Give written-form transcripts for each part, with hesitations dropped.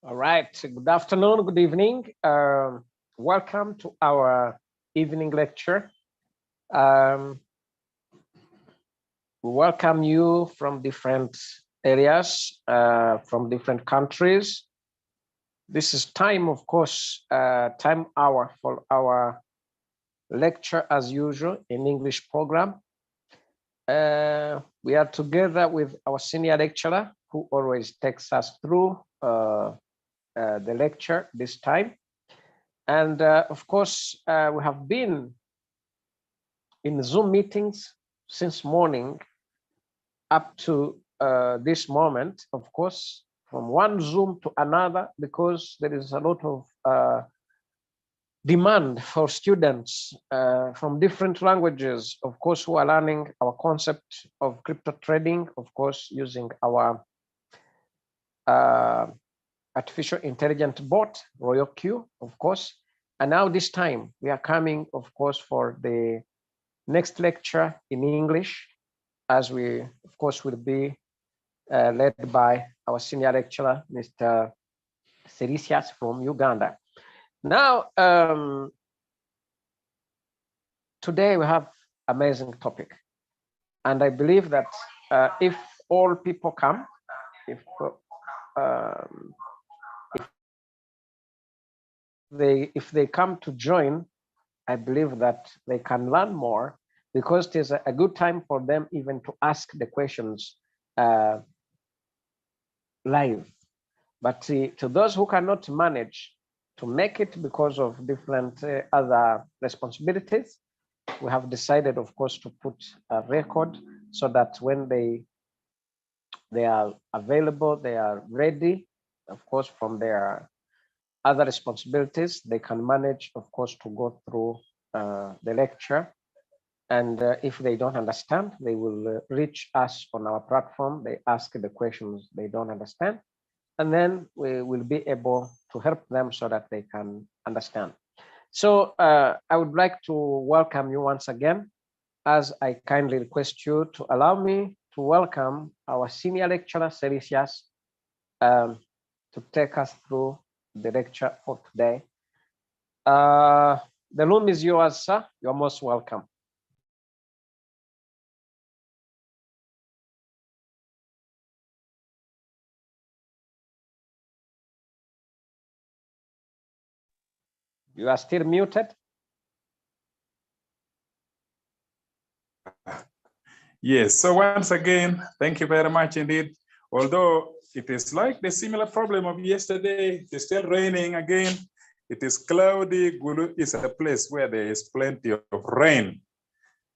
All right. Good afternoon. Good evening. Welcome to our evening lecture. We welcome you from different areas, from different countries. This is time, of course, time hour for our lecture as usual in English program. We are together with our senior lecturer who always takes us through the lecture this time. And of course, we have been in Zoom meetings since morning up to this moment, of course, from one Zoom to another, because there is a lot of demand for students from different languages, of course, who are learning our concept of crypto trading, of course, using our artificial intelligent bot, RoyalQ, of course. And now this time we are coming, of course, for the next lecture in English, as we, of course, will be led by our senior lecturer, Mr. Serisias from Uganda. Now, today we have amazing topic. And I believe that if all people come, if they come to join, I believe that they can learn more, because it is a good time for them even to ask the questions live. But to those who cannot manage to make it because of different other responsibilities, we have decided, of course, to put a record so that when they are available, they are ready, of course, from their other responsibilities, they can manage, of course, to go through the lecture. And if they don't understand, they will reach us on our platform. They ask the questions they don't understand, and then we will be able to help them so that they can understand. So I would like to welcome you once again, as I kindly request you to allow me to welcome our senior lecturer, Serisias, to take us through the lecture for today. The room is yours, sir. You're most welcome. You are still muted. Yes, so once again, thank you very much indeed. Although it is like the similar problem of yesterday, it is still raining again. It is cloudy. Gulu is a place where there is plenty of rain.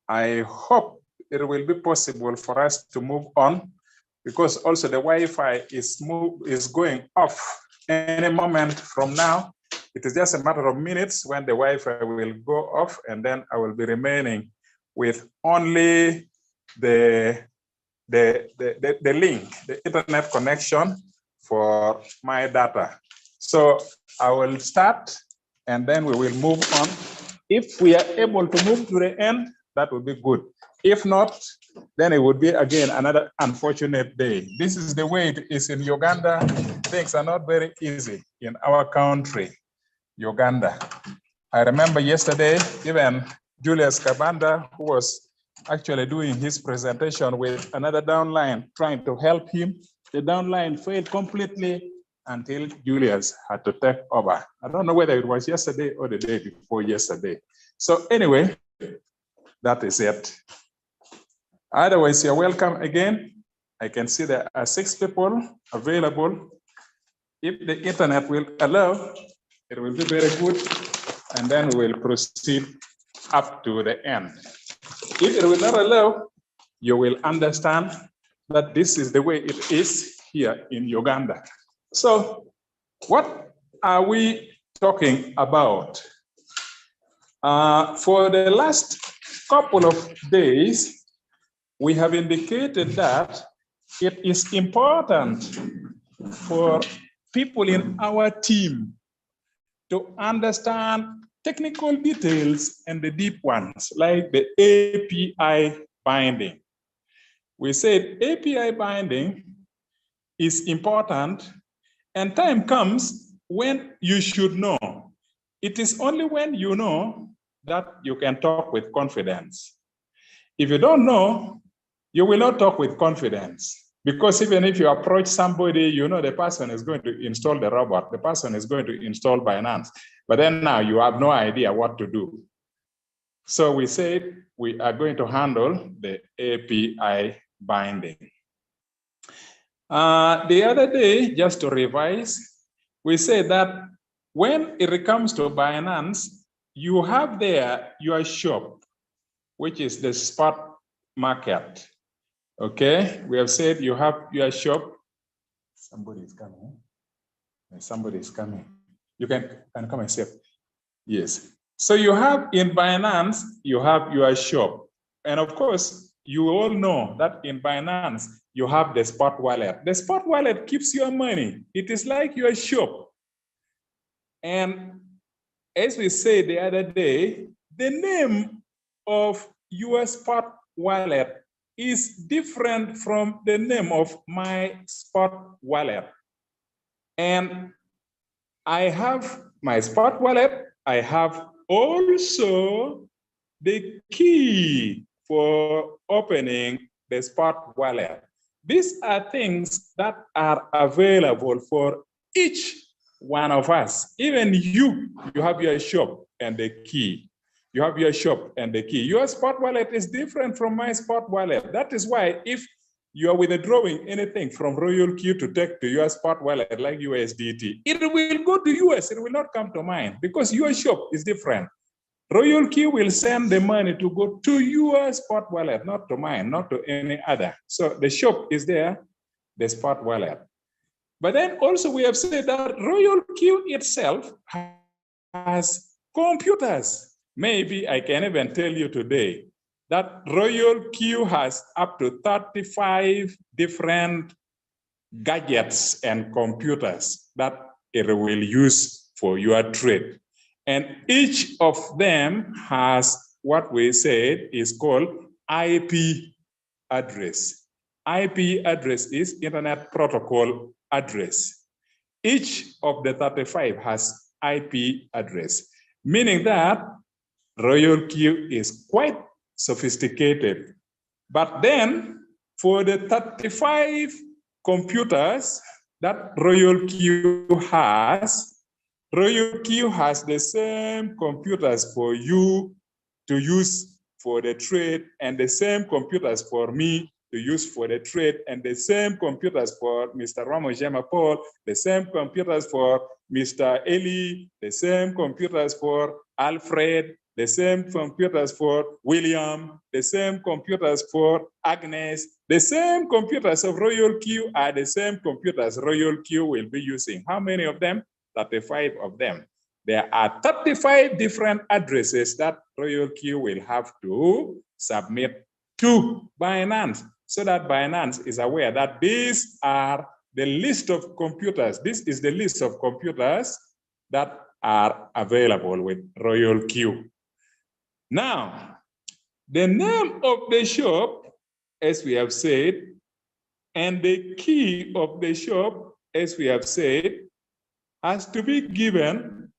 I hope it will be possible for us to move on, because also the Wi-Fi is going off any moment from now. It is just a matter of minutes when the Wi-Fi will go off, and then I will be remaining with only the link, the internet connection for my data. So I will start, and then we will move on. If we are able to move to the end, that would be good. If not, then it would be again another unfortunate day. This is the way it is in Uganda. Things are not very easy in our country, Uganda. I remember yesterday, even Julius Kabanda, who was actually doing his presentation with another downline, trying to help him. The downline failed completely until Julius had to take over. I don't know whether it was yesterday or the day before yesterday. So anyway, that is it. Otherwise, you're welcome again. I can see there are 6 people available. If the internet will allow, it will be very good. And then we will proceed up to the end. If it will not allow, you will understand that this is the way it is here in Uganda. So what are we talking about? For the last couple of days, we have indicated that it is important for people in our team to understand technical details and the deep ones, like the API binding. We said API binding is important, And time comes when you should know. It is only when you know that you can talk with confidence. If you don't know, you will not talk with confidence. Because even if you approach somebody, you know the person is going to install the robot, the person is going to install Binance, but then now you have no idea what to do. So we said we are going to handle the API binding. The other day, just to revise, we said that when it comes to Binance, you have there your shop, which is the spot market. Okay, we have said you have your shop. Somebody is coming. Somebody is coming. You can come and save. Yes. So you have in Binance, you have your shop. And of course, you all know that in Binance, you have the spot wallet. The spot wallet keeps your money. It is like your shop. And as we said the other day, the name of your spot wallet is different from the name of my spot wallet. And I have my spot wallet. I have also the key for opening the spot wallet. These are things that are available for each one of us. Even you have your shop and the key. You have your shop and the key. Your spot wallet is different from my spot wallet. That is why if you are withdrawing anything from Royal Q to take to your spot wallet like USDT, it will go to US, it will not come to mine because your shop is different. Royal Q will send the money to go to your spot wallet, not to mine, not to any other. So the shop is there, the spot wallet. But then also we have said that Royal Q itself has computers. Maybe I can even tell you today that Royal Q has up to 35 different gadgets and computers that it will use for your trade. And each of them has what we said is called IP address. IP address is Internet Protocol address. Each of the 35 has IP address, meaning that Royal Q is quite sophisticated. But then for the 35 computers that Royal Q has the same computers for you to use for the trade and the same computers for me to use for the trade and the same computers for Mr. Ramos Paul, the same computers for Mr. Eli, the same computers for Alfred, the same computers for William, the same computers for Agnes, the same computers of Royal Q are the same computers Royal Q will be using. How many of them? 35 of them. There are 35 different addresses that Royal Q will have to submit to Binance so that Binance is aware that these are the list of computers. This is the list of computers that are available with Royal Q. Now, the name of the shop, as we have said, and the key of the shop, as we have said, has to be given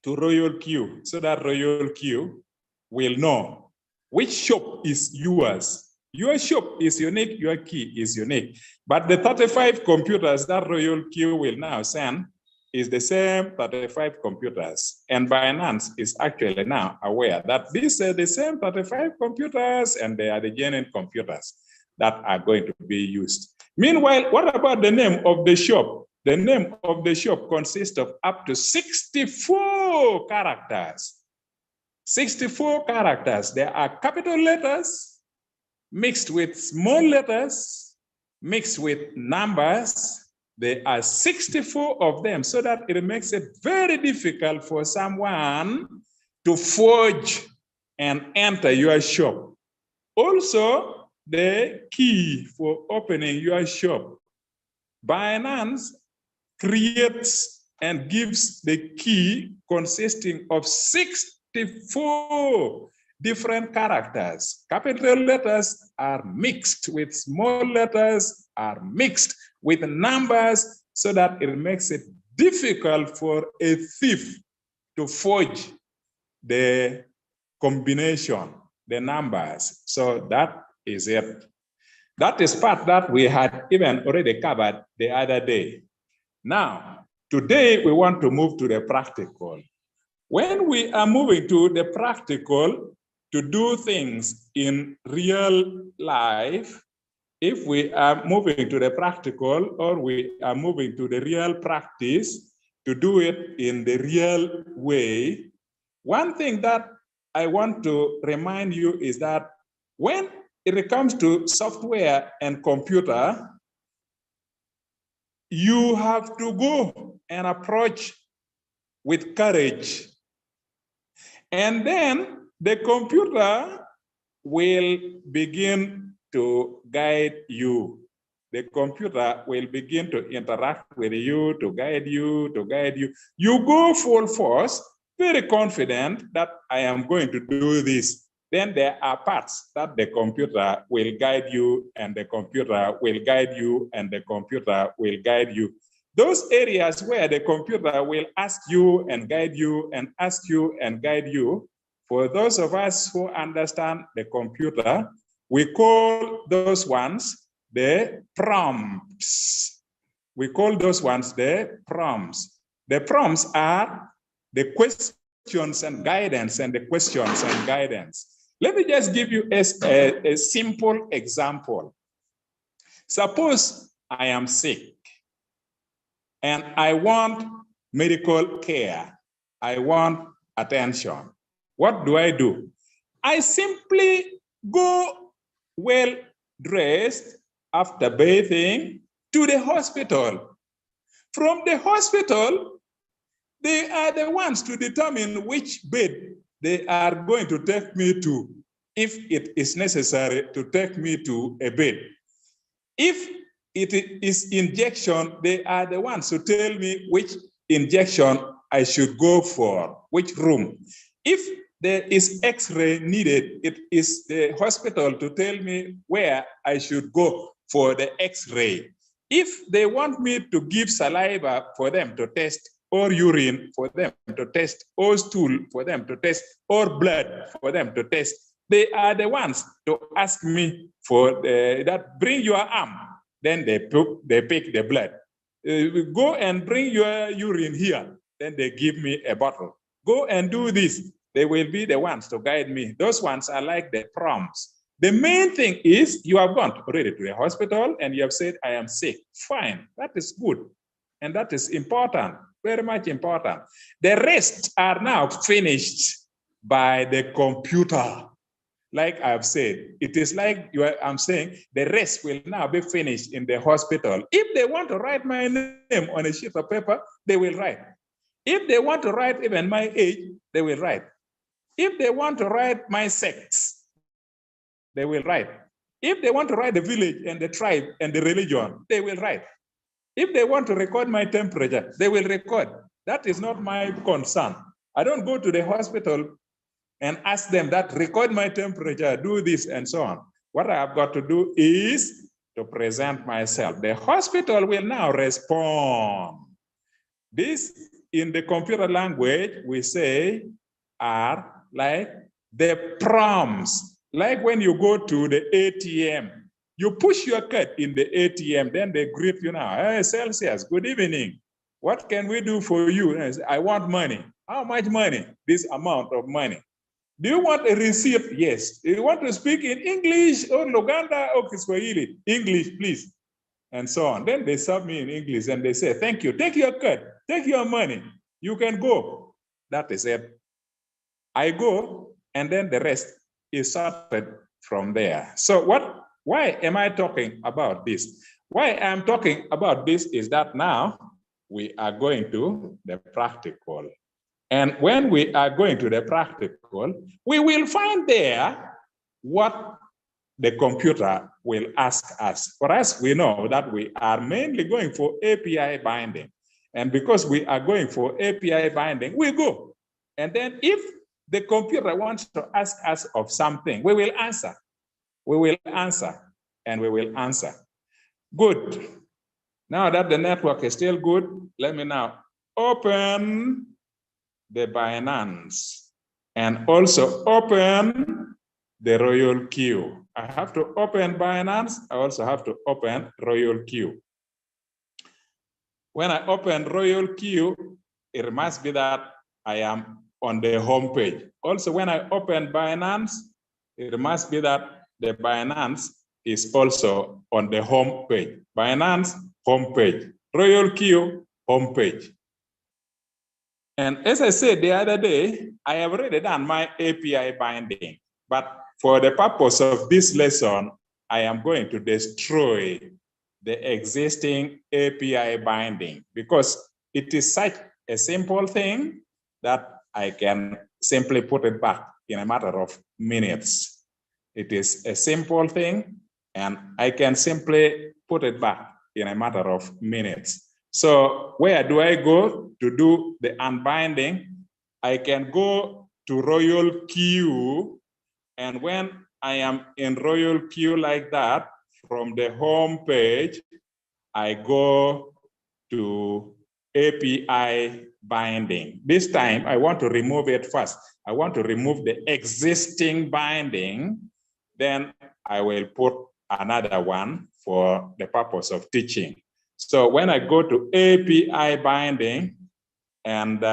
to Royal Q so that Royal Q will know which shop is yours. Your shop is unique, your key is unique. But the 35 computers that Royal Q will now send is the same 35 computers. And Binance is actually now aware that these are the same 35 computers and they are the genuine computers that are going to be used. Meanwhile, what about the name of the shop? The name of the shop consists of up to 64 characters. 64 characters. There are capital letters mixed with small letters, mixed with numbers. There are 64 of them, so that it makes it very difficult for someone to forge and enter your shop. Also, the key for opening your shop. Binance creates and gives the key consisting of 64 different characters. Capital letters are mixed with small letters, are mixed with numbers. so that it makes it difficult for a thief to forge the combination, the numbers. So that is it. That is part that we had even already covered the other day. Now, today we want to move to the practical. When we are moving to the practical to do things in real life, if we are moving to the practical or we are moving to the real practice to do it in the real way, one thing that I want to remind you is that when it comes to software and computer, you have to go and approach with courage. And then the computer will begin to guide you. The computer will begin to interact with you, to guide you, to guide you. You go full force, very confident that I am going to do this. Then there are parts that the computer will guide you, and the computer will guide you, and the computer will guide you. Those areas where the computer will ask you and guide you and ask you and guide you, for those of us who understand the computer, we call those ones the prompts. We call those ones the prompts. The prompts are the questions and guidance and the questions and guidance. Let me just give you a simple example. Suppose I am sick and I want medical care. I want attention. What do? I simply go well dressed after bathing to the hospital. From the hospital, they are the ones to determine which bed they are going to take me to, if it is necessary to take me to a bed. If it is injection, they are the ones to tell me which injection I should go for, which room. If there is X-ray needed, it is the hospital to tell me where I should go for the X-ray. If they want me to give saliva for them to test, or urine for them to test, or stool for them to test, or blood for them to test, they are the ones to ask me for that, bring your arm. Then they pick the blood. Go and bring your urine here. Then they give me a bottle. Go and do this. They will be the ones to guide me. Those ones are like the prompts. The main thing is you have gone already to the hospital and you have said, I am sick. Fine, that is good. And that is important, very much important. The rest are now finished by the computer. Like I've said, it is like I'm saying, the rest will now be finished in the hospital. If they want to write my name on a sheet of paper, they will write. If they want to write even my age, they will write. If they want to write my sex, they will write. If they want to write the village and the tribe and the religion, they will write. If they want to record my temperature, they will record. That is not my concern. I don't go to the hospital and ask them that, record my temperature, do this, and so on. What I have got to do is to present myself. The hospital will now respond. This, in the computer language, we say are like the prompts. Like when you go to the ATM, you push your card in the ATM, then they greet you now. Hey, Celsius, good evening. What can we do for you? I say, I want money. How much money? This amount of money. Do you want a receipt? Yes. Do you want to speak in English or Luganda or Kiswahili? English, please. And so on. Then they serve me in English and they say, thank you. Take your card. Take your money. You can go. That is it. I go, and then the rest is started from there. So why am I talking about this? Why I'm talking about this is that now we are going to the practical. And when we are going to the practical, we will find there what the computer will ask us. For us, we know that we are mainly going for API binding. And because we are going for API binding, we go. And then if the computer wants to ask us of something, we will answer. We will answer, and we will answer. Good. Now that the network is still good, let me now open the Binance and also open the Royal Queue. I have to open Binance. I also have to open Royal Queue. When I open Royal Queue, it must be that I am on the home page. Also, when I open Binance, it must be that the Binance is also on the home page. Binance, home page. Royal Queue, home page. And as I said the other day, I have already done my API binding. But for the purpose of this lesson, I am going to destroy the existing API binding because it is such a simple thing that I can simply put it back in a matter of minutes. It is a simple thing and I can simply put it back in a matter of minutes. So where do I go to do the unbinding? I can go to Royal Queue, and when I am in Royal Queue like that, from the home page, I go to API binding. This time I want to remove it first. I want to remove the existing binding, then I will put another one for the purpose of teaching. So when I go to API binding, and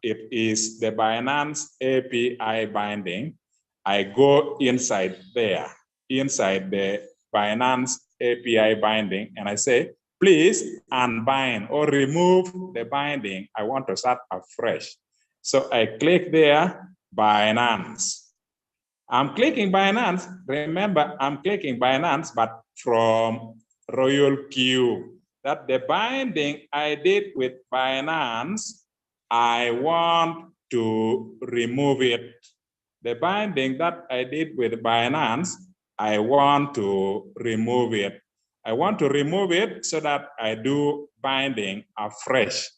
it is the Binance API binding, I go inside there, inside the Binance API binding, and I say, please unbind or remove the binding. I want to start afresh. So I click there, Binance. I'm clicking Binance. Remember, I'm clicking Binance, but from Royal Queue. That the binding I did with Binance, I want to remove it. The binding that I did with Binance, I want to remove it. I want to remove it so that I do binding afresh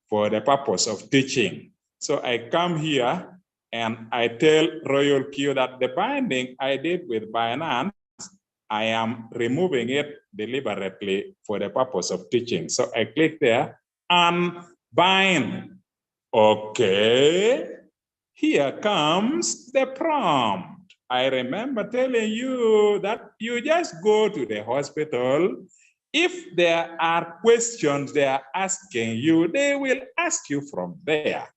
for the purpose of teaching. So I come here and I tell Royal Queue that the binding I did with Binance, I am removing it deliberately for the purpose of teaching. So I click there, unbind. Okay, here comes the prompt. I remember telling you that you just go to the hospital. If there are questions they are asking you, they will ask you from there.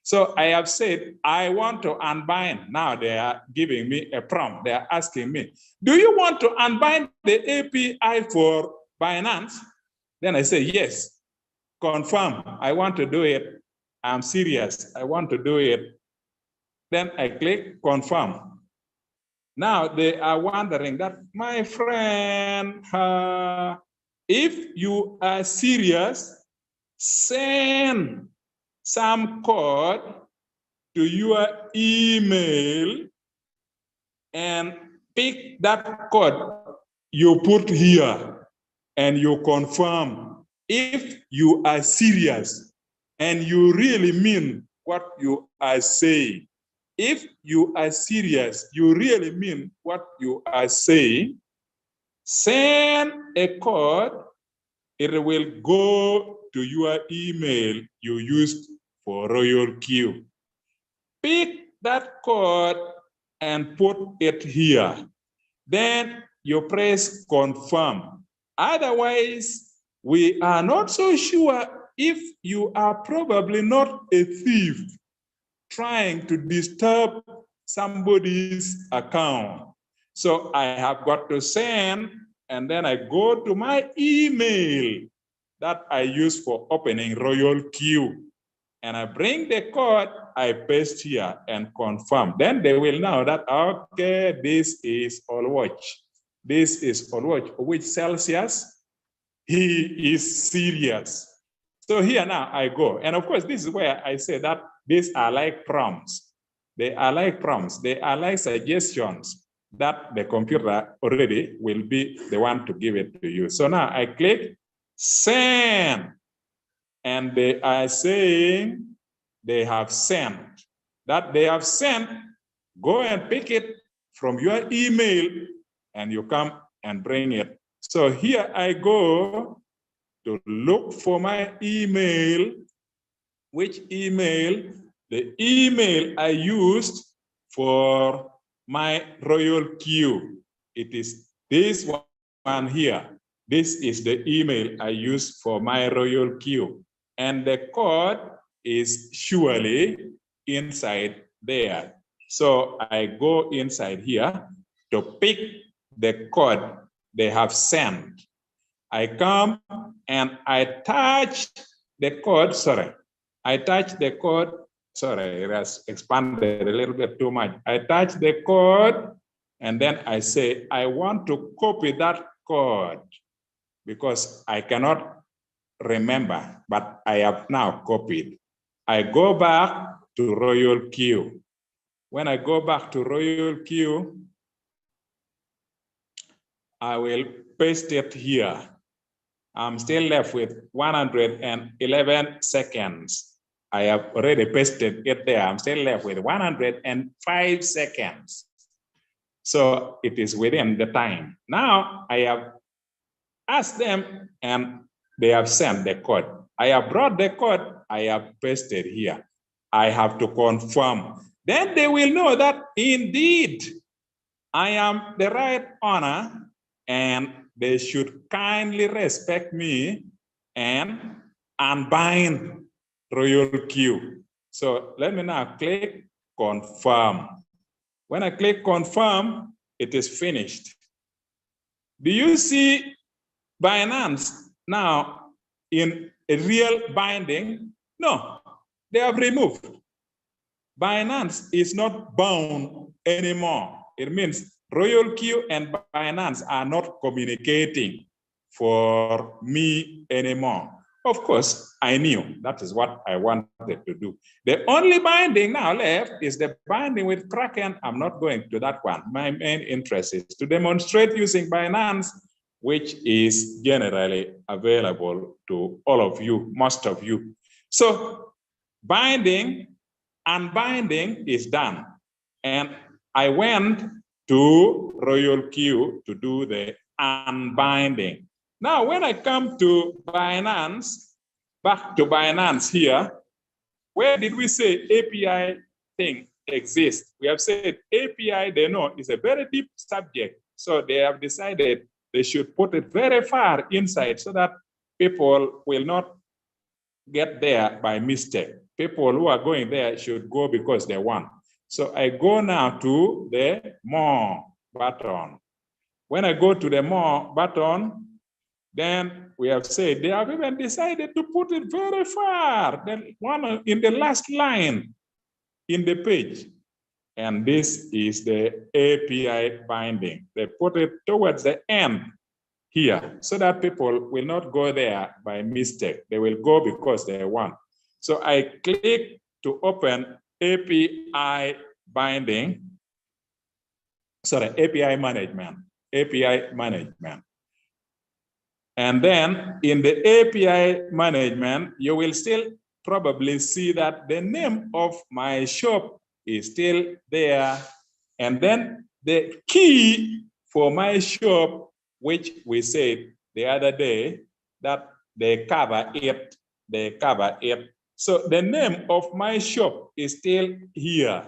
So I have said, I want to unbind. Now they are giving me a prompt. They are asking me, do you want to unbind the API for Binance? Then I say, yes, confirm. I want to do it. I'm serious. I want to do it. Then I click confirm. Now they are wondering that, my friend, if you are serious, send some code to your email and pick that code you put here and you confirm if you are serious and you really mean what you are saying. If you are serious, you really mean what you are saying, send a code. It will go to your email you used for Royal Queue. Pick that code and put it here. Then you press confirm. Otherwise, we are not so sure if you are probably not a thief trying to disturb somebody's account. So I have got to send, and then I go to my email that I use for opening Royal Queue. And I bring the code, I paste here and confirm. Then they will know that, okay, this is Allwatch. This is Allwatch, which Celsius, he is serious. So here now I go. And of course, this is where I say that these are like prompts. They are like prompts. They are like suggestions that the computer already will be the one to give it to you. So now I click send. And they are saying they have sent. That they have sent, go and pick it from your email and you come and bring it. So here I go to look for my email. Which email? The email I used for my royal queue. It is this one here. This is the email I used for my royal queue. And the code is surely inside there. So I go inside here to pick the code they have sent. I come and I touch the code, sorry. I touch the code, sorry, it has expanded a little bit too much. I touch the code and then I say, I want to copy that code because I cannot remember, but I have now copied. I go back to royal queue. When I go back to royal queue, I will paste it here. I'm still left with 111 seconds. I have already pasted it there. I'm still left with 105 seconds. So it is within the time. Now I have asked them and they have sent the code. I have brought the code, I have pasted here. I have to confirm. Then they will know that indeed I am the right owner and they should kindly respect me and unbind royal queue. So let me now click confirm. When I click confirm, it is finished. Do you see Binance now in a real binding? No, they have removed. Binance is not bound anymore. It means royal queue and Binance are not communicating for me anymore. Of course, I knew that is what I wanted to do. The only binding now left is the binding with Kraken. I'm not going to that one. My main interest is to demonstrate using Binance, which is generally available to all of you, most of you. So binding, unbinding is done. And I went to royal queue to do the unbinding. Now, when I come to Binance, back to Binance here, where did we say API thing exists? We have said API, they know, is a very deep subject. So they have decided they should put it very far inside so that people will not get there by mistake. People who are going there should go because they want. So I go now to the more button. When I go to the more button, then we have said they have even decided to put it very far, then one in the last line in the page. And this is the API binding. They put it towards the end here so that people will not go there by mistake. They will go because they want. So I click to open API binding, sorry, API management. And then in the API management, you will still probably see that the name of my shop is still there. And then the key for my shop, which we said the other day, that they cover it. So the name of my shop is still here,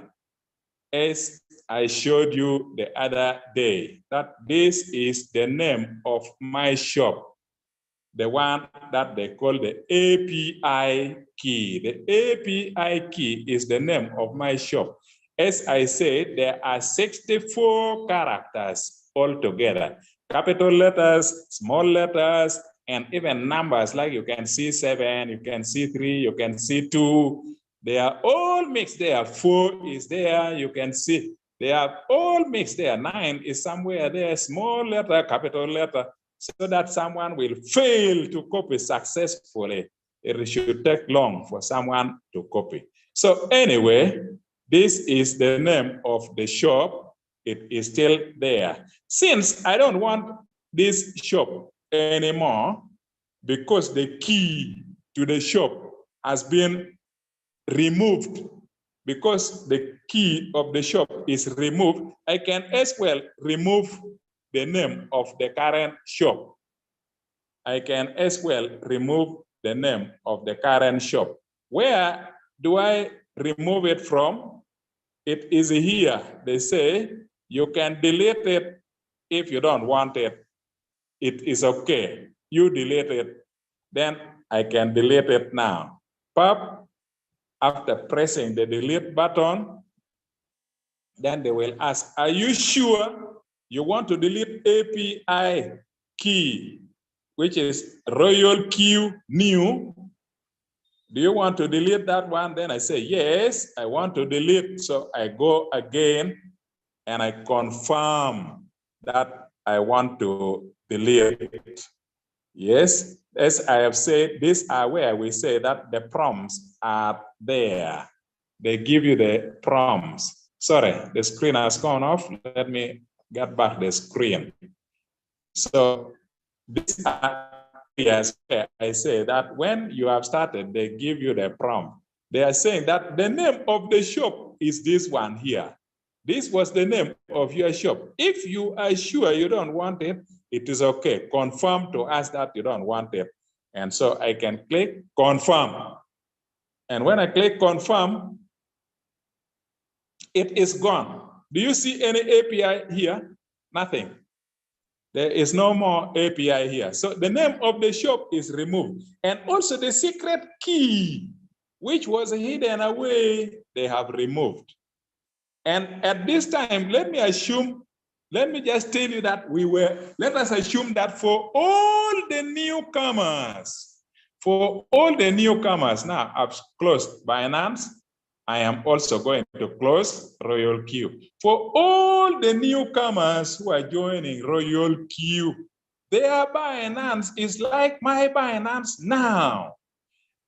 as I showed you the other day, that this is the name of my shop, the one that they call the API key. The API key is the name of my shop. As I said, there are 64 characters altogether. Capital letters, small letters, and even numbers, like you can see 7, you can see 3, you can see 2. They are all mixed there. 4 is there, you can see. They are all mixed there. 9 is somewhere there, small letter, capital letter, so that someone will fail to copy successfully. It should take long for someone to copy. So anyway, this is the name of the shop. It is still there. Since I don't want this shop anymore, because the key to the shop has been removed, because the key of the shop is removed, I can as well remove the name of the current shop. I can as well remove the name of the current shop. Where do I remove it from? It is here. They say you can delete it if you don't want it. It is okay. You delete it. Then I can delete it now. Pop, after pressing the delete button, then they will ask, are you sure you want to delete API key, which is Royal Q new? Do you want to delete that one? Then I say, yes, I want to delete. So I go again and I confirm that I want to delete it. Yes, as I have said, these are where we say that the prompts are there. They give you the prompts. Sorry, the screen has gone off. Let me get back the screen. So these are areas where I say that when you have started, they give you the prompt. They are saying that the name of the shop is this one here. This was the name of your shop. If you are sure you don't want it, it is okay. Confirm to us that you don't want it. And so I can click confirm. And when I click confirm, it is gone. Do you see any API here? Nothing. There is no more API here. So the name of the shop is removed. And also the secret key, which was hidden away, they have removed. And at this time, let me just tell you that let us assume that for all the newcomers, now I've closed Binance, I am also going to close Royal Q. For all the newcomers who are joining Royal Q, their Binance is like my Binance now.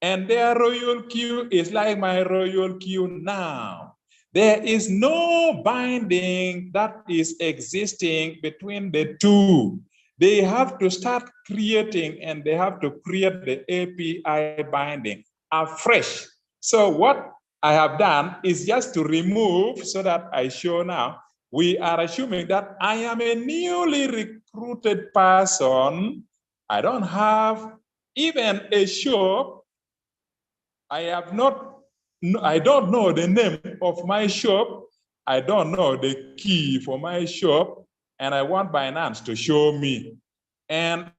And their Royal Q is like my Royal Q now. There is no binding that is existing between the two. They have to start creating and they have to create the API binding afresh. So what I have done is just to remove so that I show now, we are assuming that I am a newly recruited person. I don't have even a shop. I don't know the name of my shop. I don't know the key for my shop. And I want Binance to show me. And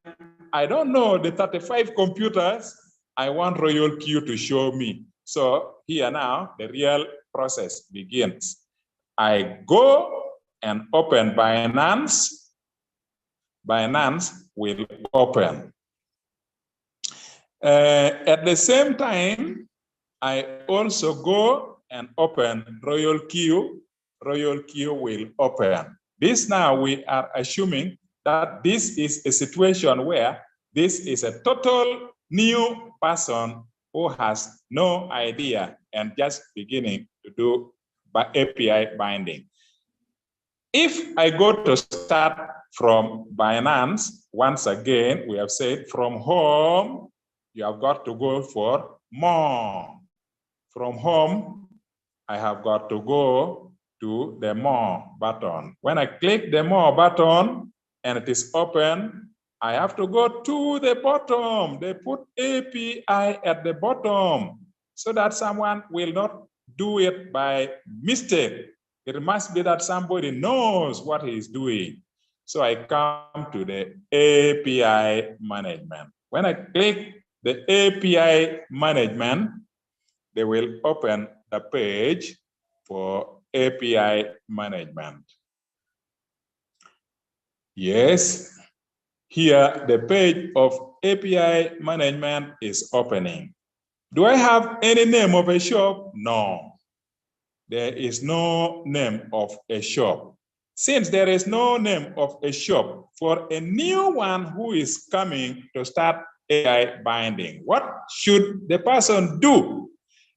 I don't know the 35 computers. I want Royal Q to show me. So here now, the real process begins. I go and open Binance. Binance will open. At the same time, I also go and open Royal Q. Royal Q will open. This now we are assuming that this is a situation where this is a total new person who has no idea and just beginning to do API binding. If I go to start from Binance, once again, we have said from home, you have got to go for more. From home, I have got to go to the more button. When I click the more button and it is open, I have to go to the bottom. They put API at the bottom so that someone will not do it by mistake. It must be that somebody knows what he is doing. So I come to the API management. When I click the API management, they will open the page for API management. Yes, here the page of API management is opening. Do I have any name of a shop? No. There is no name of a shop. Since there is no name of a shop for a new one who is coming to start API binding, what should the person do?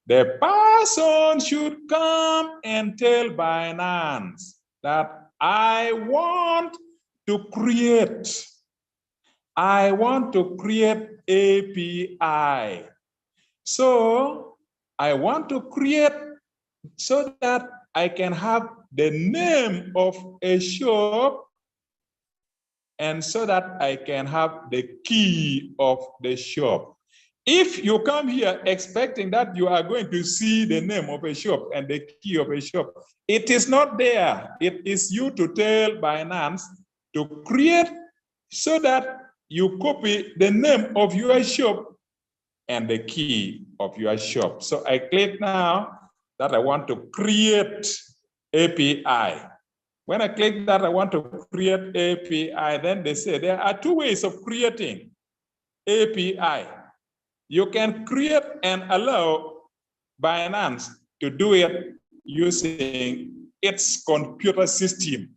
The person should come and tell Binance that I want to create API. So I want to create so that I can have the name of a shop and so that I can have the key of the shop. If you come here expecting that you are going to see the name of a shop and the key of a shop, it is not there. It is you to tell Binance to create so that you copy the name of your shop and the key of your shop. So I click now that I want to create API. When I click that I want to create API, then they say there are two ways of creating API. You can create and allow Binance to do it using its computer system.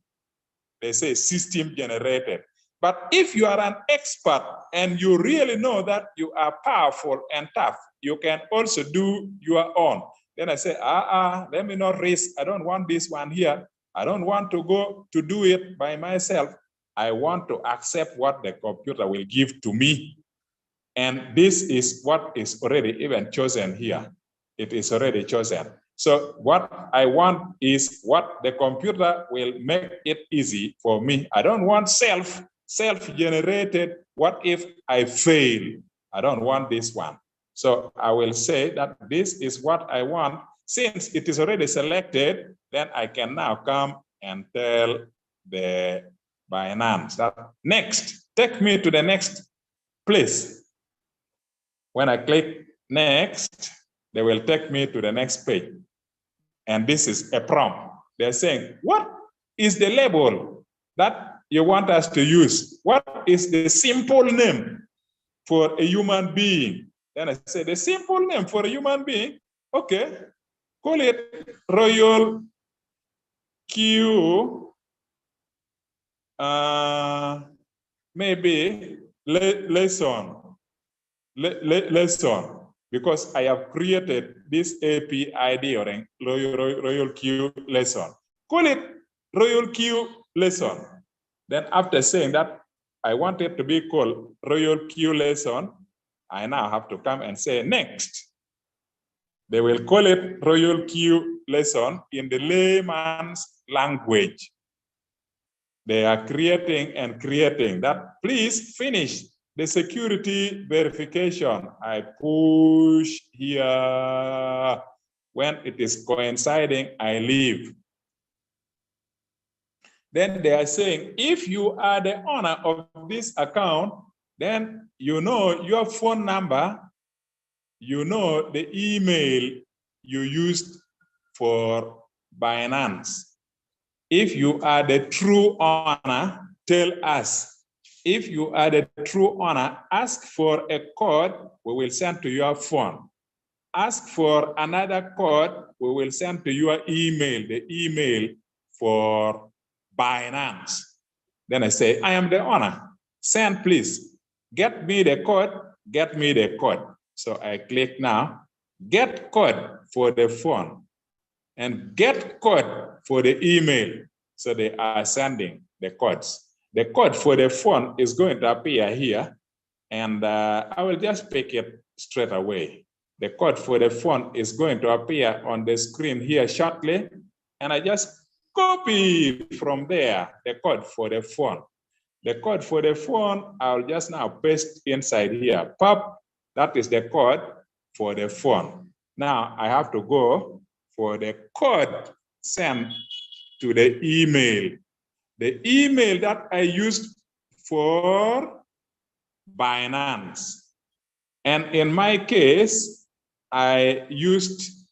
They say system generated. But if you are an expert and you really know that you are powerful and tough, you can also do your own. Then I say, let me not risk. I don't want this one here. I don't want to go to do it by myself. I want to accept what the computer will give to me. And this is what is already even chosen here. It is already chosen. So what I want is what the computer will make it easy for me. I don't want self-generated. What if I fail? I don't want this one. So I will say that this is what I want. Since it is already selected, then I can now come and tell the Binance that next, take me to the next place. When I click next, they will take me to the next page. And this is a prompt. They're saying, what is the label that you want us to use? What is the simple name for a human being? Then I say, the simple name for a human being, okay, call it Royal Q, maybe lesson, because I have created this API during Royal Q lesson. Call it Royal Q lesson. Then after saying that I want it to be called Royal Q lesson, I now have to come and say next. They will call it Royal Q lesson in the layman's language. They are creating and creating that. Please finish the security verification. I push here. When it is coinciding, I leave. Then they are saying, if you are the owner of this account, then you know your phone number, you know the email you used for Binance. If you are the true owner, tell us. If you are the true owner, ask for a code we will send to your phone. Ask for another code we will send to your email, the email for Binance. Then I say, I am the owner. Send, please. Get me the code, get me the code. So I click now, get code for the phone and get code for the email. So they are sending the codes. The code for the phone is going to appear here, and I will just pick it straight away. The code for the phone is going to appear on the screen here shortly, and I just copy from there the code for the phone. The code for the phone, I'll just now paste inside here. Pop, that is the code for the phone. Now I have to go for the code sent to the email. The email that I used for Binance. And in my case, I used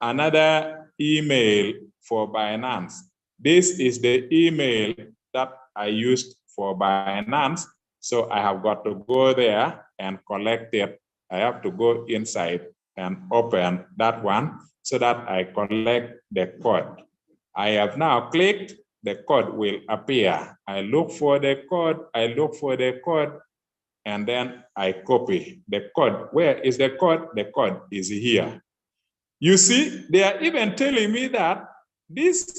another email for Binance. This is the email that I used for Binance. So I have got to go there and collect it. I have to go inside and open that one so that I collect the code. I have now clicked, the code will appear. I look for the code, and then I copy the code. Where is the code? The code is here. You see, they are even telling me that this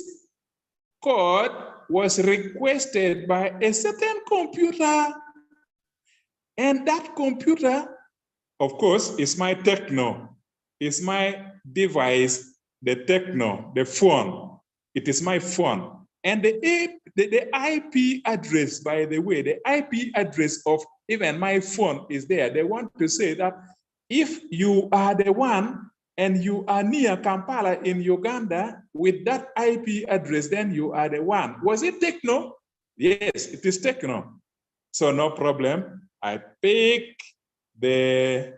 code was requested by a certain computer. And that computer, of course, is my Techno. It's my device, the Techno, the phone. It is my phone. And the IP address, by the way, the IP address of even my phone is there. They want to say that if you are the one and you are near Kampala in Uganda with that IP address, then you are the one. Was it Techno? Yes, it is Techno. So no problem. I pick the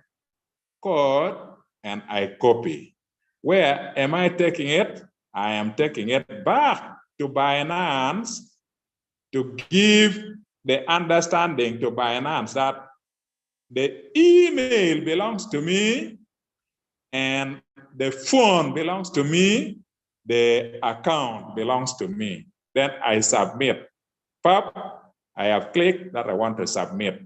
code and I copy. Where am I taking it? I am taking it back to Binance to give the understanding to Binance that the email belongs to me and the phone belongs to me, the account belongs to me. Then I submit. Pop, I have clicked that I want to submit.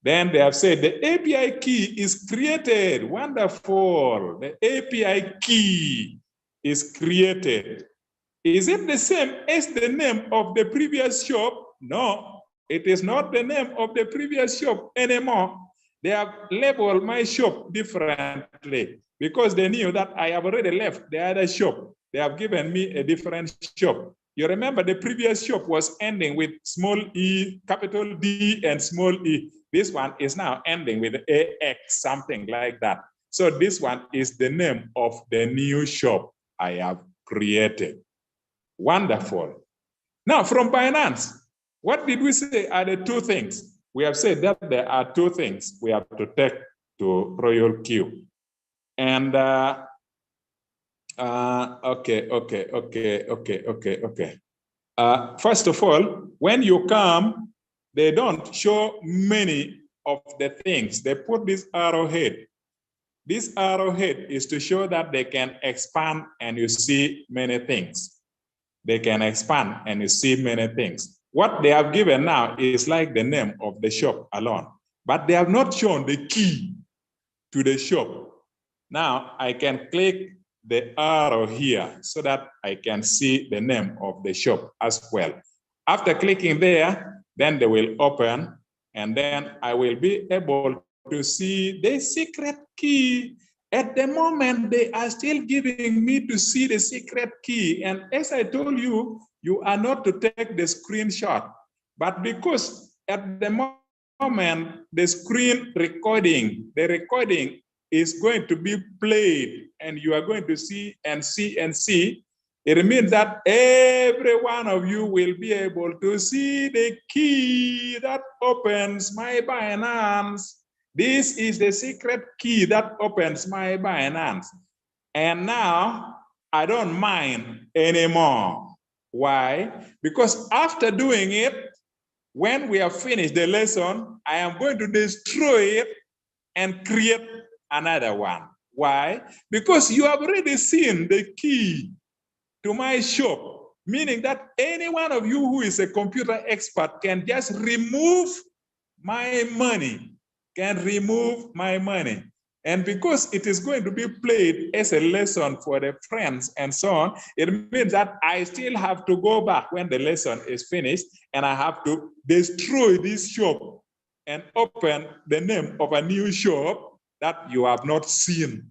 Then they have said the API key is created. Wonderful. The API key is created. Is it the same as the name of the previous shop? No, it is not the name of the previous shop anymore. They have labeled my shop differently because they knew that I have already left the other shop. They have given me a different shop. You remember the previous shop was ending with small e, capital D, and small e. This one is now ending with AX, something like that. So this one is the name of the new shop I have created. Wonderful. Now from Binance, what did we say are the two things? We have said that there are two things we have to take to Royal Q. And okay. First of all, when you come, they don't show many of the things. They put this arrowhead. This arrowhead is to show that they can expand and you see many things. They can expand and you see many things. What they have given now is like the name of the shop alone, but they have not shown the key to the shop. Now I can click the arrow here so that I can see the name of the shop as well. After clicking there, then they will open and then I will be able to see the secret key. At the moment, they are still giving me to see the secret key. And as I told you, you are not to take the screenshot. But because at the moment, the screen recording, the recording is going to be played and you are going to see and see and see, it means that every one of you will be able to see the key that opens my Binance. This is the secret key that opens my Binance. And now I don't mind anymore. Why? Because after doing it, when we have finished the lesson, I am going to destroy it and create another one. Why? Because you have already seen the key to my shop, meaning that any one of you who is a computer expert can just remove my money. Can remove my money. And because it is going to be played as a lesson for the friends and so on, it means that I still have to go back when the lesson is finished and I have to destroy this shop and open the name of a new shop that you have not seen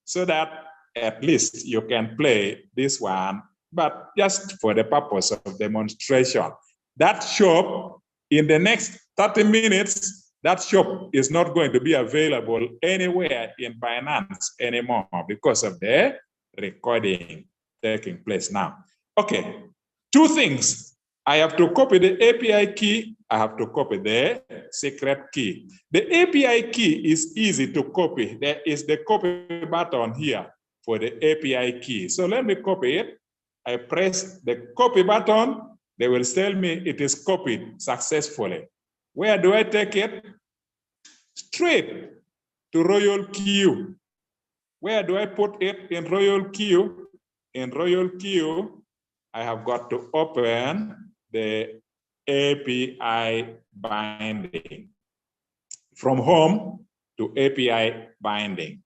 so that at least you can play this one, but just for the purpose of demonstration. That shop in the next 30 minutes, that shop is not going to be available anywhere in Binance anymore because of the recording taking place now. Okay, two things. I have to copy the API key. I have to copy the secret key. The API key is easy to copy. There is the copy button here for the API key. So let me copy it. I press the copy button. They will tell me it is copied successfully. Where do I take it? Straight to Royal Q. Where do I put it in Royal Q? In Royal Q, I have got to open the API binding. From home to API binding.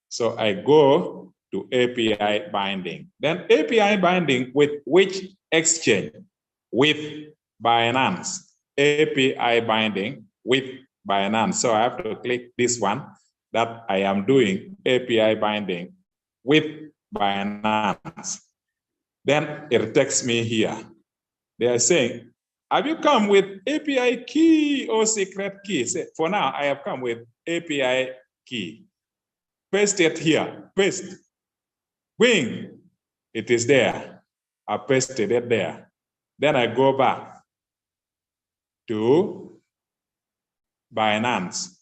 So I go to API binding. Then API binding with which exchange? With Binance. API binding with Binance. So I have to click this one that I am doing API binding with Binance. Then it takes me here. They are saying, have you come with API key or secret key? Say, for now, I have come with API key. Paste it here, paste. Wing, it is there. I pasted it there. Then I go back to Binance.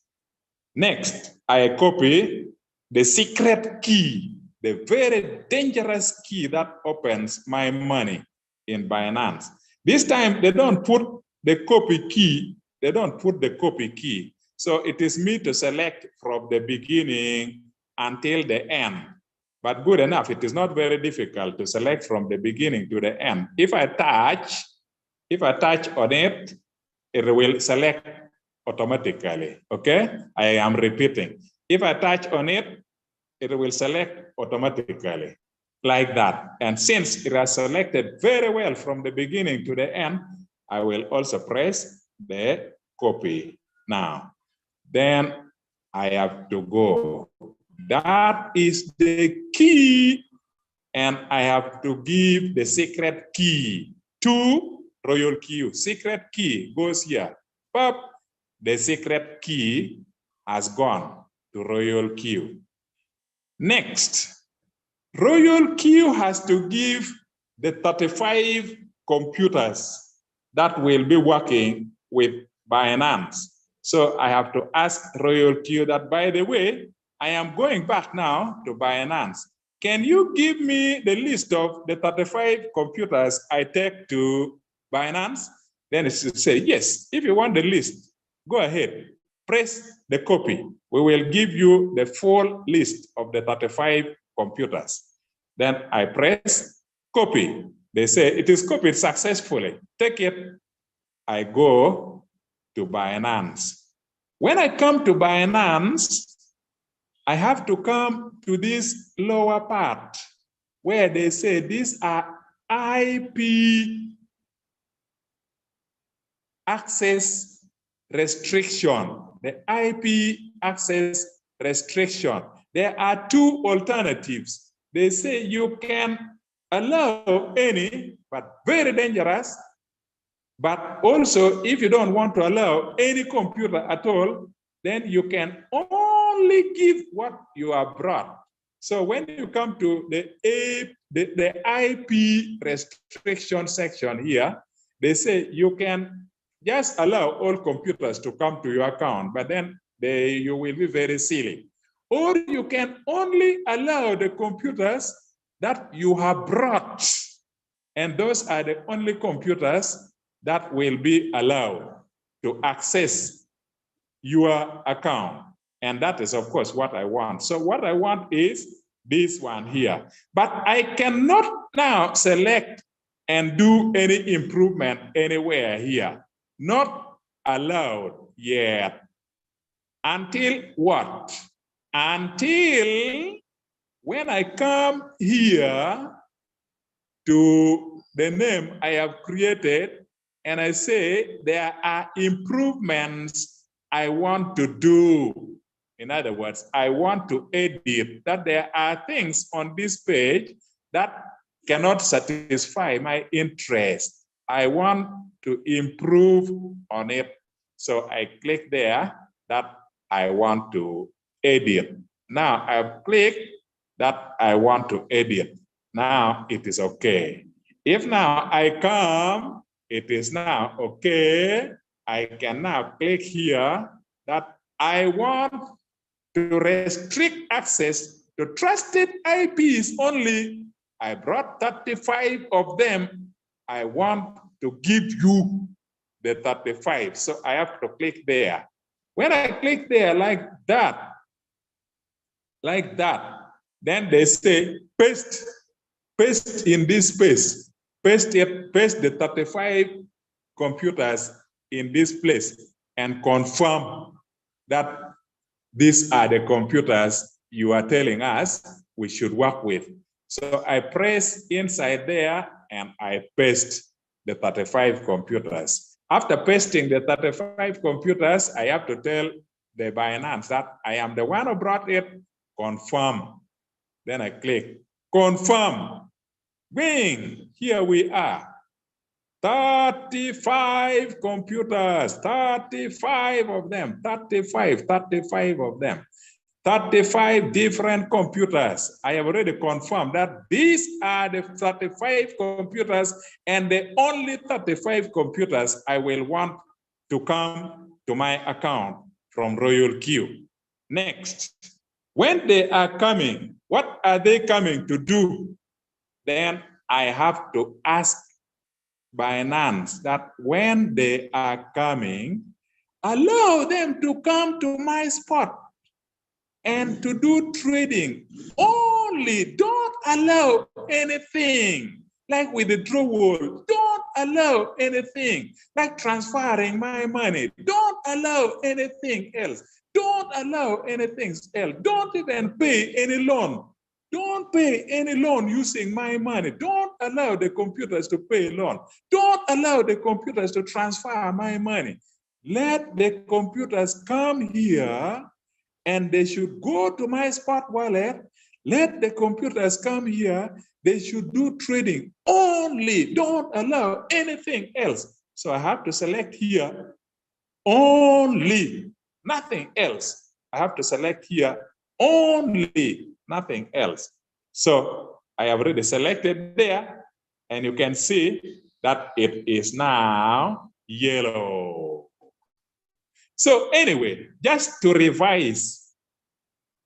Next, I copy the secret key, the very dangerous key that opens my money in Binance. This time, they don't put the copy key. They don't put the copy key. So it is me to select from the beginning until the end. But good enough, it is not very difficult to select from the beginning to the end. If I touch on it, it will select automatically, okay? I am repeating. If I touch on it, it will select automatically, like that. And since it has selected very well from the beginning to the end, I will also press the copy now. Then I have to go. That is the key, and I have to give the secret key to Royal Q. Secret key goes here. Pop, the secret key has gone to Royal Q. Next, Royal Q has to give the 35 computers that will be working with Binance. So I have to ask Royal Q that, by the way, I am going back now to Binance. Can you give me the list of the 35 computers I take to Binance? Then it should say, yes, if you want the list, go ahead, press the copy. We will give you the full list of the 35 computers. Then I press copy. They say it is copied successfully. Take it. I go to Binance. When I come to Binance, I have to come to this lower part where they say these are IP access restriction. The IP access restriction. There are two alternatives. They say you can allow any, but very dangerous. But also, if you don't want to allow any computer at all, then you can only give what you have brought. So when you come to the IP restriction section here, they say you can just allow all computers to come to your account, but then you will be very silly. Or you can only allow the computers that you have brought. And those are the only computers that will be allowed to access your account. And that is, of course, what I want. So what I want is this one here. But I cannot now select and do any improvement anywhere here. Not allowed yet. Until what? Until when I come here to the name I have created, and I say there are improvements I want to do. In other words, I want to edit that there are things on this page that cannot satisfy my interest. I want to improve on it. So I click there that I want to edit. Now I've clicked that I want to edit. Now it is okay. If now I come, it is now okay. I can now click here that I want to restrict access to trusted IPs only. I brought 35 of them. I want to give you the 35. So I have to click there. When I click there like that, then they say paste in this space. Paste the 35 computers in this place and confirm that these are the computers you are telling us we should work with. So I press inside there and I paste the 35 computers. After pasting the 35 computers, I have to tell the Binance that I am the one who brought it, confirm. Then I click confirm. Bing, here we are. 35 computers, 35 of them, 35 of them. 35 different computers. I have already confirmed that these are the 35 computers and the only 35 computers I will want to come to my account from Royal Q. Next, when they are coming, what are they coming to do? Then I have to ask Binance that when they are coming, allow them to come to my spot and to do trading only. Don't allow anything like withdrawal. Don't allow anything like transferring my money. Don't allow anything else. Don't allow anything else. Don't even pay any loan. Don't pay any loan using my money. Don't allow the computers to pay loan. Don't allow the computers to transfer my money. Let the computers come here and they should go to my spot wallet. Let the computers come here. They should do trading only. Don't allow anything else. So I have to select here only, nothing else. I have to select here only, nothing else. So I have already selected there, and you can see that it is now yellow. So anyway, just to revise,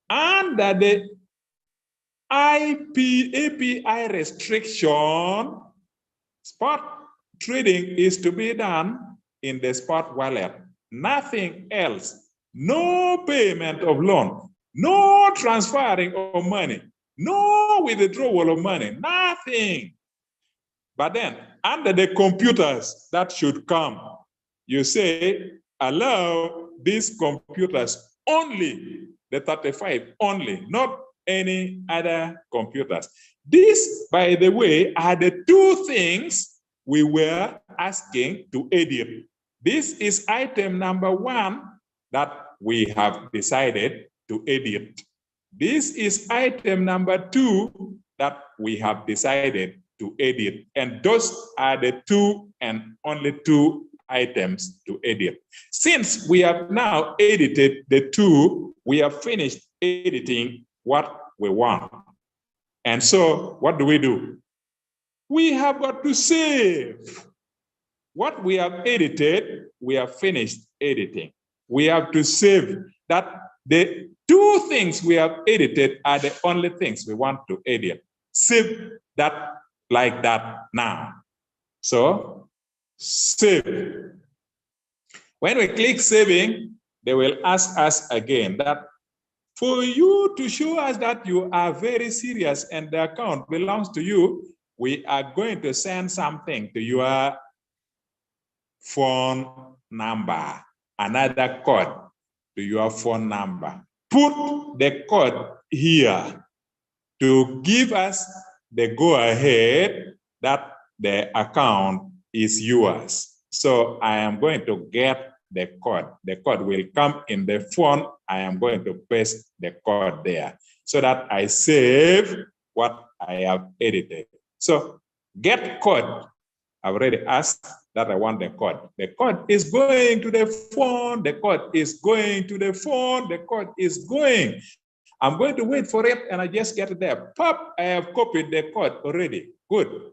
under the API restriction, spot trading is to be done in the spot wallet. Nothing else. No payment of loan. No transferring of money. No withdrawal of money. Nothing. But then, under the computers that should come, you say, allow these computers only, the 35 only, not any other computers. These, by the way, are the two things we were asking to edit. This is item number 1 that we have decided to edit. This is item number 2 that we have decided to edit. And those are the 2 and only 2 items to edit. Since we have now edited the 2, we have finished editing what we want. And so what do? We have got to save. What we have edited, we have finished editing. We have to save that. The 2 things we have edited are the only things we want to edit. Save that like that now. So save. When we click saving, they will ask us again that for you to show us that you are very serious and the account belongs to you, we are going to send something to your phone number, another code to your phone number. Put the code here to give us the go-ahead that the account is yours. So I am going to get the code. The code will come in the phone. I am going to paste the code there so that I save what I have edited. So get code. I've already asked that I want the code. The code is going to the phone. The code is going to the phone. The code is going. I'm going to wait for it, and I just get it there. Pop, I have copied the code already. Good.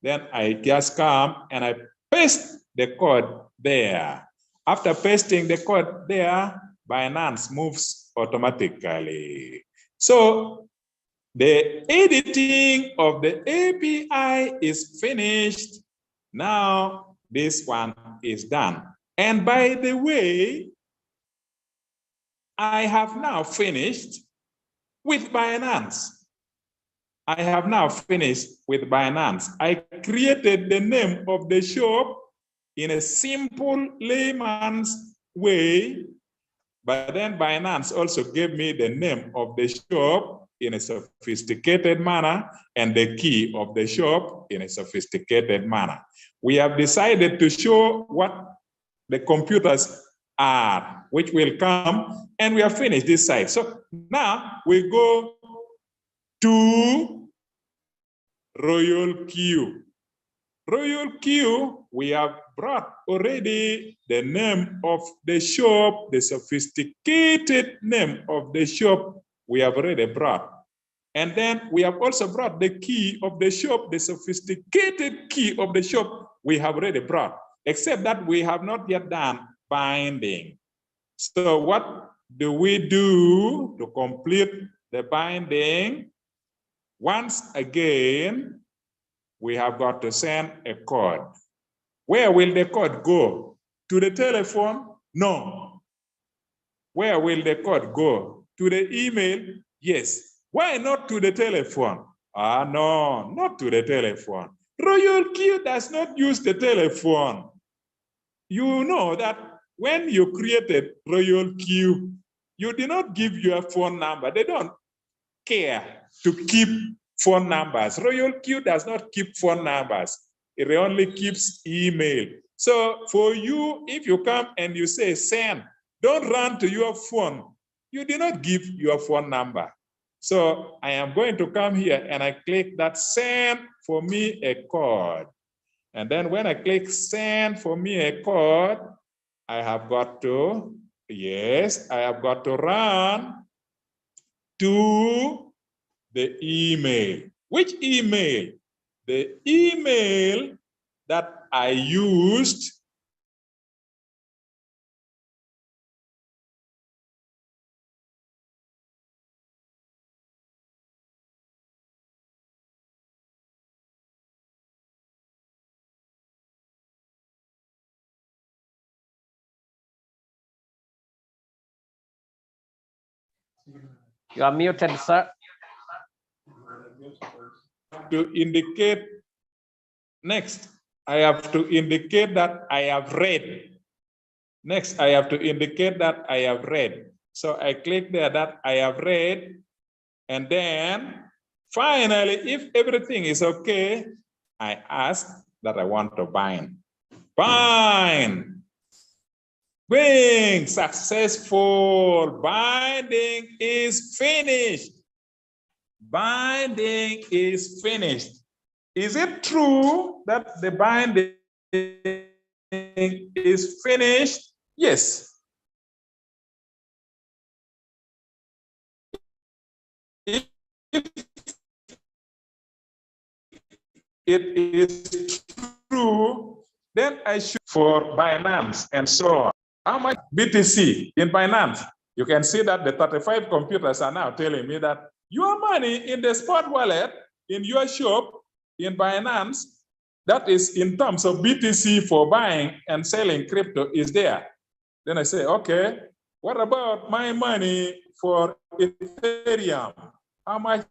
Then I just come and I paste the code there. After pasting the code there, Binance moves automatically. So the editing of the API is finished. Now this one is done. And by the way, I have now finished with Binance. I have now finished with Binance. I created the name of the shop in a simple layman's way, but then Binance also gave me the name of the shop in a sophisticated manner and the key of the shop in a sophisticated manner. We have decided to show what the computers are, which will come, and we have finished this side. So now we go to Royal Q. Royal Q, we have brought already the name of the shop, the sophisticated name of the shop we have already brought. And then we have also brought the key of the shop, the sophisticated key of the shop we have already brought, except that we have not yet done binding. So what do we do to complete the binding? Once again, we have got to send a code. Where will the code go? To the telephone? No. Where will the code go? To the email? Yes. Why not to the telephone? No, not to the telephone. Royal Q does not use the telephone. You know that when you created Royal Q, you did not give your phone number. They don't care to keep phone numbers. Royal Q does not keep phone numbers. It only keeps email. So for you, if you come and you say send, don't run to your phone. You did not give your phone number. So I am going to come here and I click that send for me a code. And then when I click send for me a code, I have got to, yes, I have got to run to the email. Which email? The email that I used You are muted, sir. to indicate next. I have to indicate that I have read. Next, I have to indicate that I have read. So I click there that I have read. And then finally, if everything is okay, I ask that I want to bind. Bind. Being successful. Binding is finished. Binding is finished. Is it true that the binding is finished? Yes. If it is true, then I should for Binance and so on. How much BTC in Binance? You can see that the 35 computers are now telling me that your money in the spot wallet in your shop in Binance, that is in terms of BTC for buying and selling crypto is there. Then I say, okay, what about my money for Ethereum? How much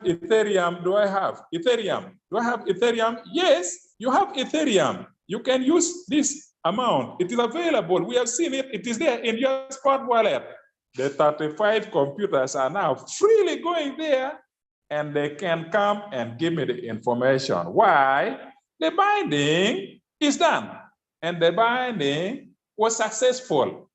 Ethereum do I have? Ethereum. Do I have Ethereum? Yes, you have Ethereum. You can use this amount. It is available. We have seen it. It is there in your spot wallet. The 35 computers are now freely going there and they can come and give me the information. Why? The binding is done and the binding was successful.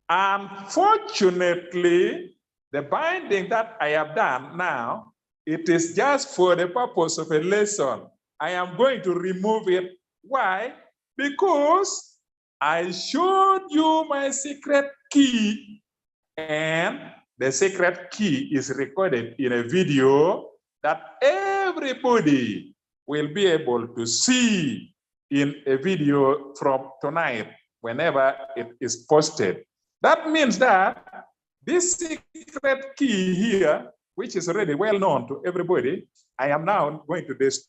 Unfortunately, the binding that I have done now, it is just for the purpose of a lesson. I am going to remove it. Why? Because I showed you my secret key and the secret key is recorded in a video that everybody will be able to see in a video from tonight whenever it is posted. That means that this secret key here, which is already well known to everybody, I am now going to destroy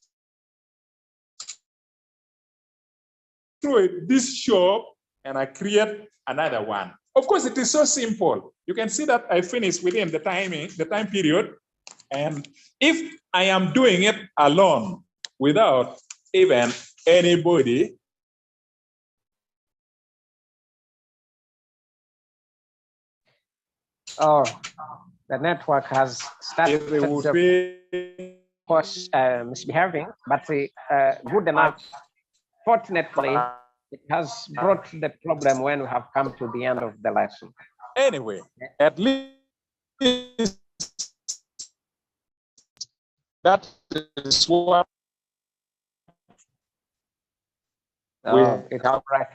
this shop and I create another one. Of course, it is so simple. You can see that I finished within the time period. And if I am doing it alone without even anybody, oh, the network has started misbehaving, but good enough. Fortunately, it has brought the problem when we have come to the end of the lesson. Anyway, at least That is what Oh, it's right.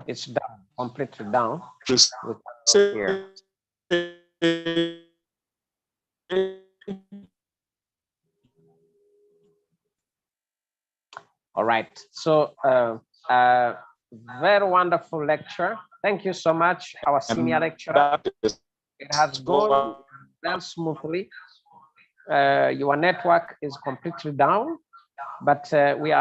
It's down, completely down. just We cannot hear. All right. So, very wonderful lecture. Thank you so much, our senior lecturer. It has gone very smoothly. Your network is completely down, but we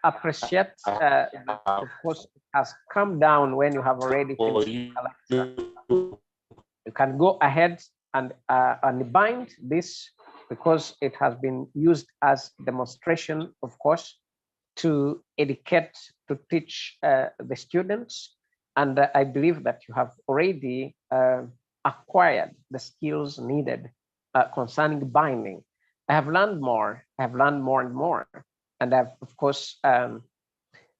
appreciate, of course, it has come down when you have already finished a lecture. You can go ahead and bind this because it has been used as demonstration, of course, to educate, to teach the students. And I believe that you have already acquired the skills needed concerning binding. I have learned more. I have learned more and more. And I've, of course,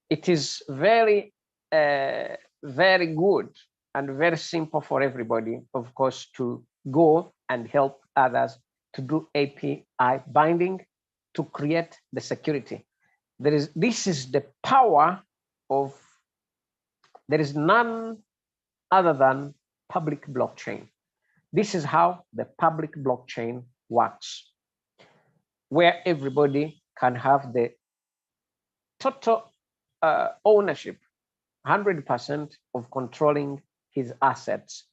it is very, very good and very simple for everybody, of course, to go and help others to do API binding to create the security. This is the power of, there is none other than public blockchain. This is how the public blockchain works, where everybody can have the total ownership, 100% of controlling his assets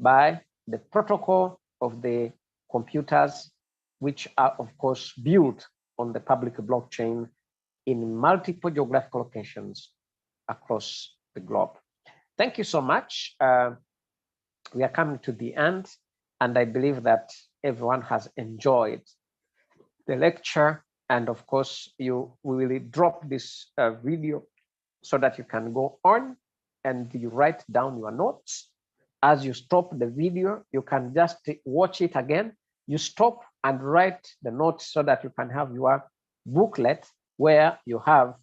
by the protocol of the computers, which are, of course, built on the public blockchain in multiple geographical locations across the globe. Thank you so much. We are coming to the end, and I believe that everyone has enjoyed the lecture. And of course, we will drop this video so that you can go on and you write down your notes. As you stop the video, you can just watch it again. You stop and write the notes so that you can have your booklet where you have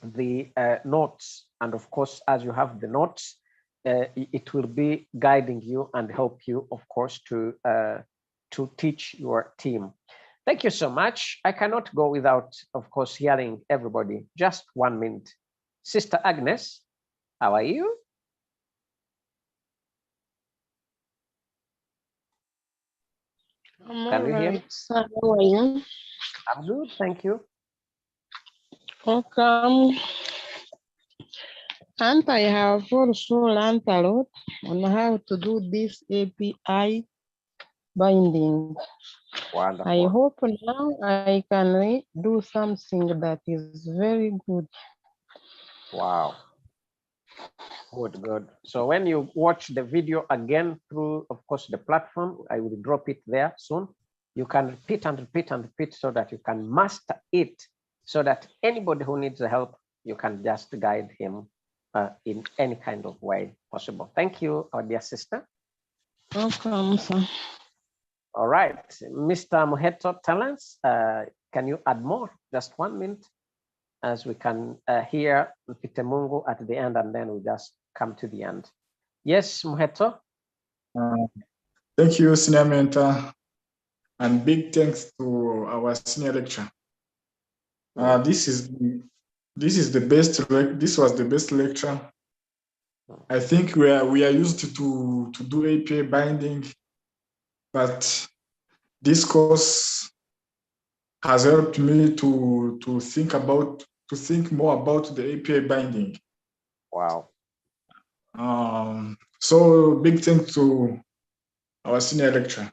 the notes. And of course, as you have the notes, it will be guiding you and help you, of course, to teach your team. Thank you so much. I cannot go without, of course, hearing everybody. Just 1 minute. Sister Agnes, how are you? Can you hear me? How are you? I'm good, thank you. Okay. And I have also learned a lot on how to do this API binding. Wonderful. I hope now I can do something that is very good. Wow. Good, good. So when you watch the video again through, of course, the platform, I will drop it there soon. You can repeat and repeat and repeat so that you can master it, so that anybody who needs help, you can just guide him in any kind of way possible. Thank you, our dear sister. Welcome, sir. All right, Mr. Muheto Talents, can you add more? Just 1 minute, as we can hear Peter Mungu at the end, and then we just come to the end. Yes, Muheto. Thank you, Senior Mentor, and big thanks to our senior lecturer. This is the best. This was the best lecture. I think we are used to do API binding, but this course has helped me to think more about the API binding. Wow. So big thanks to our senior lecturer.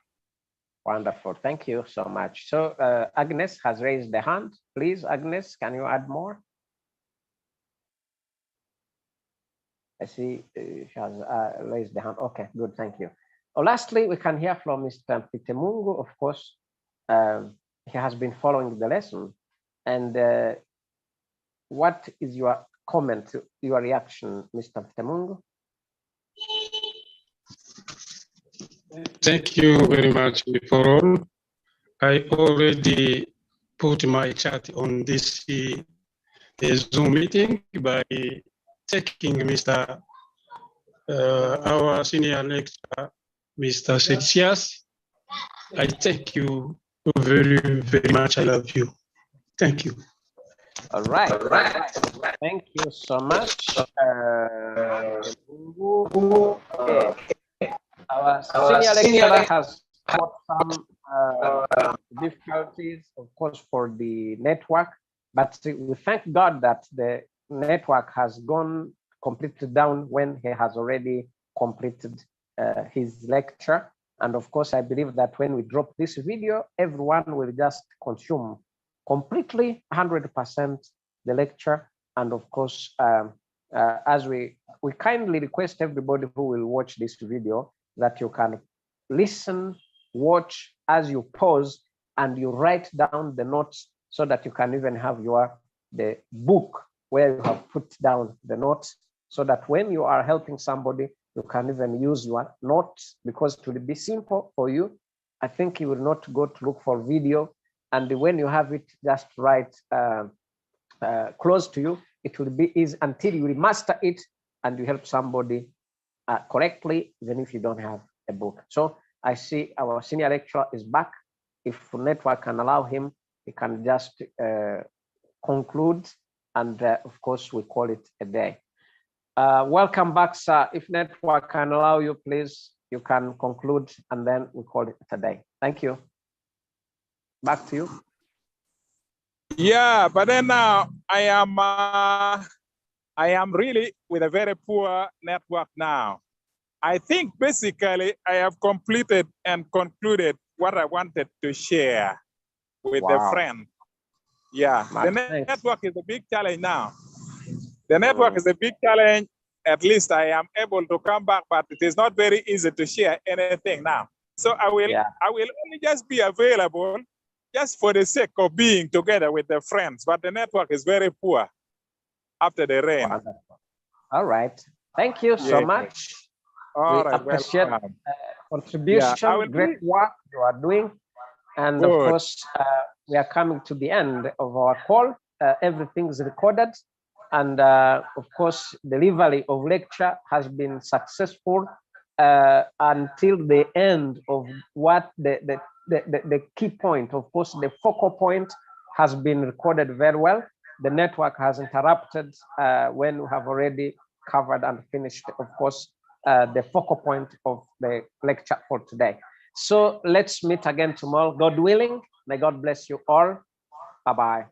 Wonderful. Thank you so much. So Agnes has raised the hand. Please, Agnes, can you add more? I see she has raised the hand. Okay, good. Thank you. Oh, lastly, we can hear from Mr. Peter Mungu. Of course, he has been following the lesson. And what is your comment, your reaction, Mr. Peter Mungu? Thank you very much. Before all, I already put my chat on this Zoom meeting by taking our senior lecturer, Mr. Sexias, I thank you very, very much. I love you. Thank you. All right. Thank you so much. Our senior lecturer has got some difficulties, of course, for the network, but we thank God that the network has gone completely down when he has already completed his lecture. And of course, I believe that when we drop this video, everyone will just consume completely 100% the lecture. And of course, as we kindly request everybody who will watch this video that you can listen, watch as you pause, and you write down the notes so that you can even have the book where you have put down the notes, so that when you are helping somebody, you can even use your notes, because it will be simple for you. I think you will not go to look for video, and when you have it just right close to you, it will be easy until you master it and you help somebody correctly, even if you don't have a book. So I see our senior lecturer is back. If network can allow him, he can just conclude, and of course we call it a day. Welcome back, sir. If network can allow you, please, you can conclude, and then we call it a day. Thank you. Back to you. Yeah, but then now I am really with a very poor network now. I think basically I have completed and concluded what I wanted to share with the friend. Yeah, the network is a big challenge now. The network is a big challenge. At least I am able to come back, but it is not very easy to share anything now. So I will only just be available just for the sake of being together with the friends, but the network is very poor after the rain. Wonderful. All right. Thank you so much. All right, appreciate contribution, great work you are doing. And of course, we are coming to the end of our call. Everything is recorded. And of course, delivery of lecture has been successful until the end of what the key point. Of course, the focal point has been recorded very well. The network has interrupted when we have already covered and finished, of course, the focal point of the lecture for today. So let's meet again tomorrow, God willing. May God bless you all. Bye-bye.